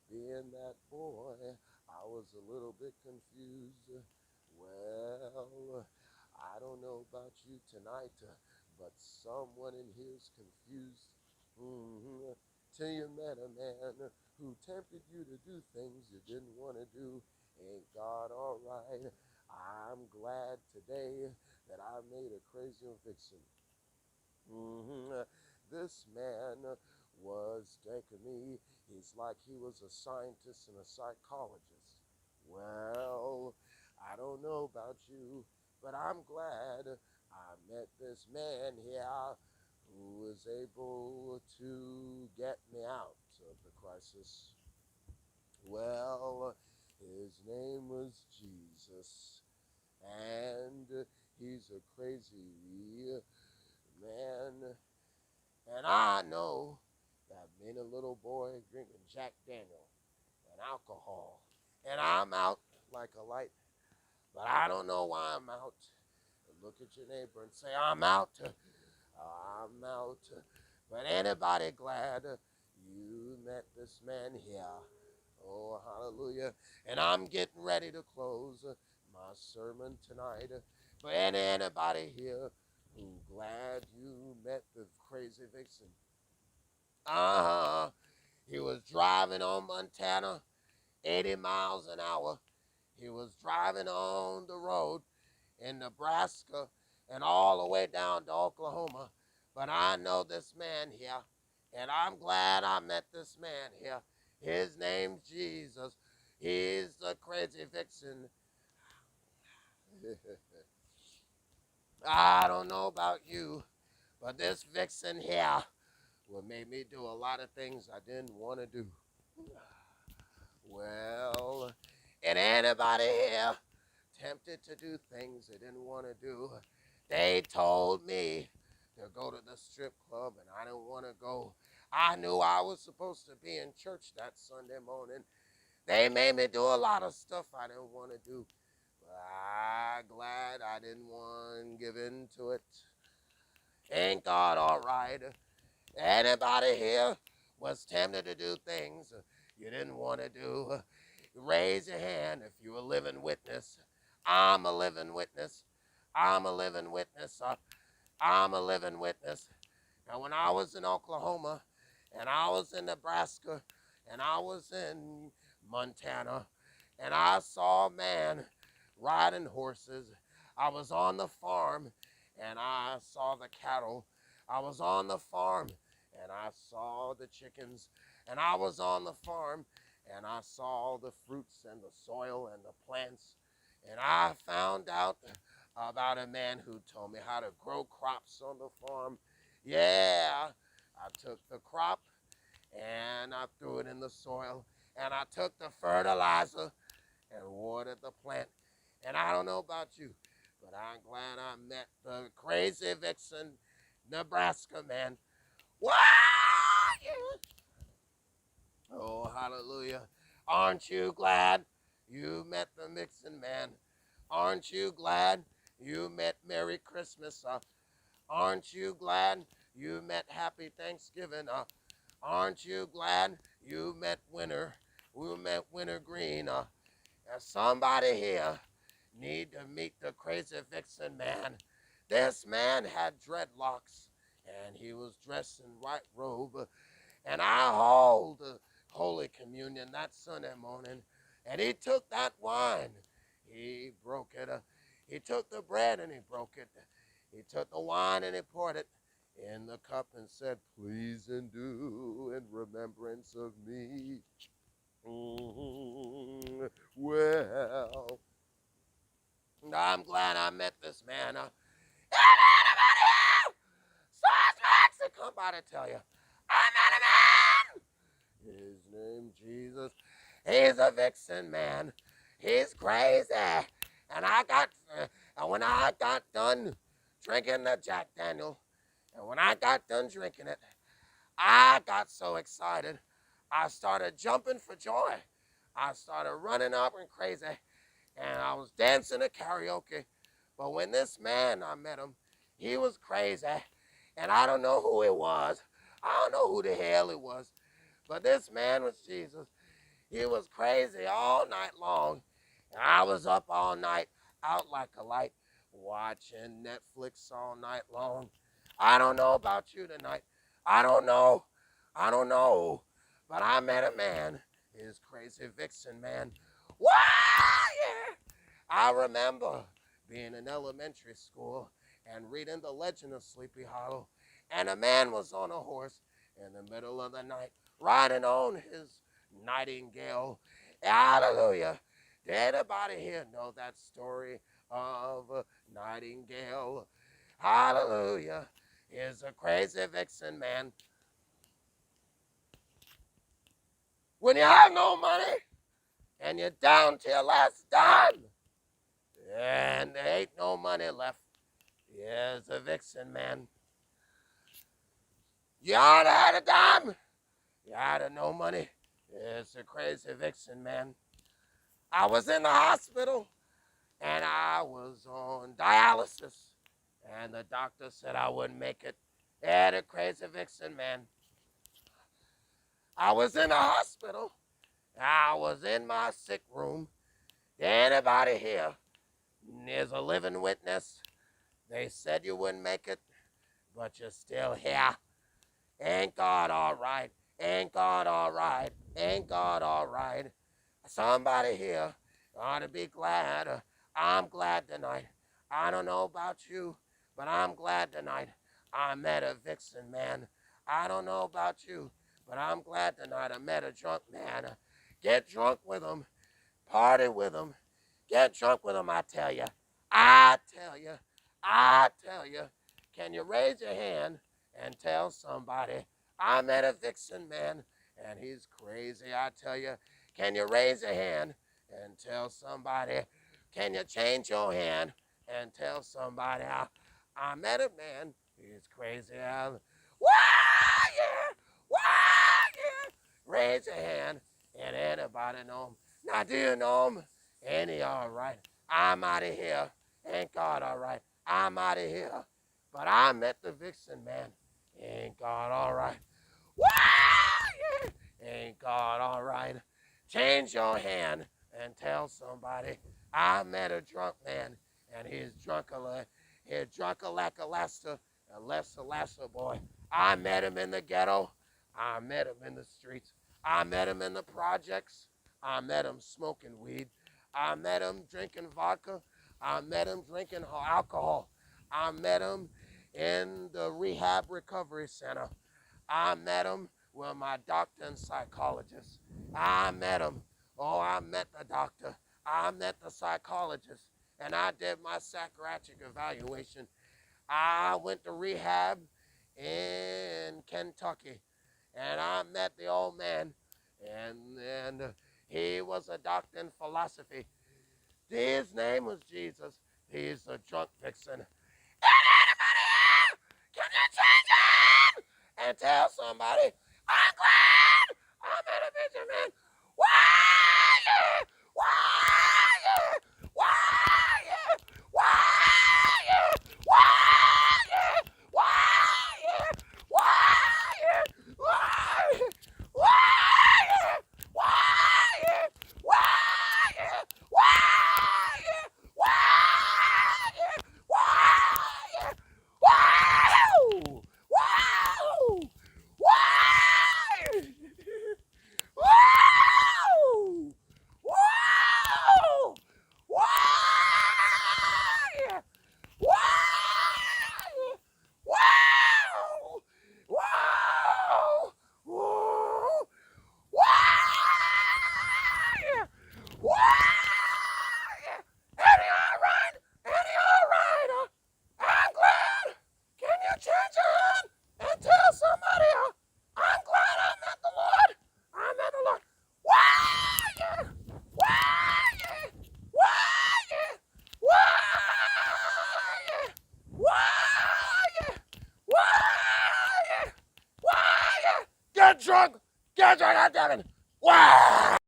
Being that boy, I was a little bit confused. Well, I don't know about you tonight, but someone in here's confused. Mm-hmm. Till you met a man who tempted you to do things you didn't want to do. Ain't God all right? I'm glad today that I made a crazy Vicksen. Mm-hmm. This man was taking me. He's like he was a scientist and a psychologist. Well, I don't know about you, but I'm glad I met this man here who was able to get me out of the crisis. Well, his name was Jesus, and he's a crazy man. And I know that being a little boy drinking Jack Daniel and alcohol, and I'm out like a light, but I don't know why I'm out. Look at your neighbor and say, I'm out. I'm out. But anybody glad you met this man here? Oh, hallelujah. And I'm getting ready to close my sermon tonight. But anybody here who glad you met the crazy vixen? Uh-huh. He was driving on Montana, 80 miles an hour. He was driving on the road in Nebraska and all the way down to Oklahoma. But I know this man here, and I'm glad I met this man here. His name's Jesus. He's the crazy vixen. I don't know about you, but this vixen here will make me do a lot of things I didn't want to do. Well, and anybody here tempted to do things they didn't want to do? They told me to go to the strip club, and I didn't want to go. I knew I was supposed to be in church that Sunday morning. They made me do a lot of stuff I didn't want to do. But I'm glad I didn't want to give in to it. Ain't God all right? Anybody here was tempted to do things you didn't want to do? Raise your hand if you're a living witness. I'm a living witness. I'm a living witness. I'm a living witness. And when I was in Oklahoma, and I was in Nebraska, and I was in Montana, and I saw a man riding horses. I was on the farm, and I saw the cattle. I was on the farm, and I saw the chickens. And I was on the farm, and I saw the fruits and the soil and the plants. And I found out about a man who told me how to grow crops on the farm. Yeah, I took the crop and I threw it in the soil, and I took the fertilizer and watered the plant. And I don't know about you, but I'm glad I met the crazy vixen, Nebraska man. What? Oh, hallelujah. Aren't you glad you met the vixen man? Aren't you glad you met Merry Christmas? Aren't you glad you met Happy Thanksgiving? Aren't you glad you met Winter? We met Winter Green. Somebody here need to meet the crazy vixen man. This man had dreadlocks, and he was dressed in white robe. And I hold the Holy Communion that Sunday morning, and he took that wine. He broke it. He took the bread and he broke it. He took the wine and he poured it in the cup and said, please and do in remembrance of me. Well, I'm glad I met this man. Anybody else? Suspects, somebody tell you, I met a man. His name Jesus. He's a vixen man. He's crazy. And when I got done drinking the Jack Daniel, and when I got done drinking it, I got so excited. I started jumping for joy. I started running up and crazy, and I was dancing at karaoke. But when this man, I met him, he was crazy, and I don't know who it was. I don't know who the hell it was. But this man was Jesus. He was crazy all night long. And I was up all night, out like a light, watching Netflix all night long. I don't know about you tonight. I don't know. I don't know. But I met a man. His crazy Vicksen man. Why? Yeah. I remember being in elementary school and reading The Legend of Sleepy Hollow. And a man was on a horse in the middle of the night, riding on his nightingale. Hallelujah. Did anybody here know that story of a nightingale? Hallelujah. Here's a crazy Vicksen man. When you have no money and you're down to your last dime and there ain't no money left, here's a Vicksen man. You ought to have a dime. You ought to no money. Here's a crazy Vicksen man. I was in the hospital and I was on dialysis. And the doctor said I wouldn't make it. Yeah, the crazy Vicksen man. I was in the hospital. I was in my sick room. Anybody here? There's a living witness. They said you wouldn't make it, but you're still here. Ain't God all right? Ain't God all right? Ain't God all right? Somebody here ought to be glad. I'm glad tonight. I don't know about you, but I'm glad tonight. I met a Vicksen man. I don't know about you, but I'm glad tonight I met a drunk man. Get drunk with him. Party with him. Get drunk with him, I tell you. I tell you. I tell you. Can you raise your hand and tell somebody, I met a Vicksen man and he's crazy, I tell you. Can you raise your hand and tell somebody? Can you change your hand and tell somebody, I met a man, he's crazy. Why, yeah, why, yeah. Raise your hand and anybody know him. Now, do you know him? Ain't he all right? I'm out of here. Ain't God all right? I'm out of here. But I met the Vicksen man. Ain't God all right? Why, yeah. Ain't God all right? Change your hand and tell somebody, I met a drunk man, and he's drunk like a Lester, a Lester boy. I met him in the ghetto. I met him in the streets. I met him in the projects. I met him smoking weed. I met him drinking vodka. I met him drinking alcohol. I met him in the rehab recovery center. I met him with my doctor and psychologist. I met him. Oh, I met the doctor. I met the psychologist. And I did my psychiatric evaluation. I went to rehab in Kentucky. And I met the old man. And he was a doctor in philosophy. His name was Jesus. He's a drunk Vicksen. Anybody here? Can you change it? And tell somebody, I'm glad I'm in a vision, man. Why, yeah? Why, yeah? Why, yeah? Why, yeah? Why, yeah? Why, yeah? Why, yeah? Why, yeah? Why, yeah? Why, yeah? Why, yeah? Why, yeah? Why, yeah? Why, yeah? Wow! Wow! Wow! Wow! Wow! Wow! Wow! Wow! Wow! Wow! Wow! Wow! Eddie, all right? Eddie, all right? I'm glad. Can you change your hand and tell somebody I'm glad I met the Lord? I met the Lord. Why? Yeah. Why? Yeah. Why? Yeah. Why? Yeah. Why? Yeah. Why? Yeah. Why? Yeah. Get drunk. Get drunk, goddammit. Why?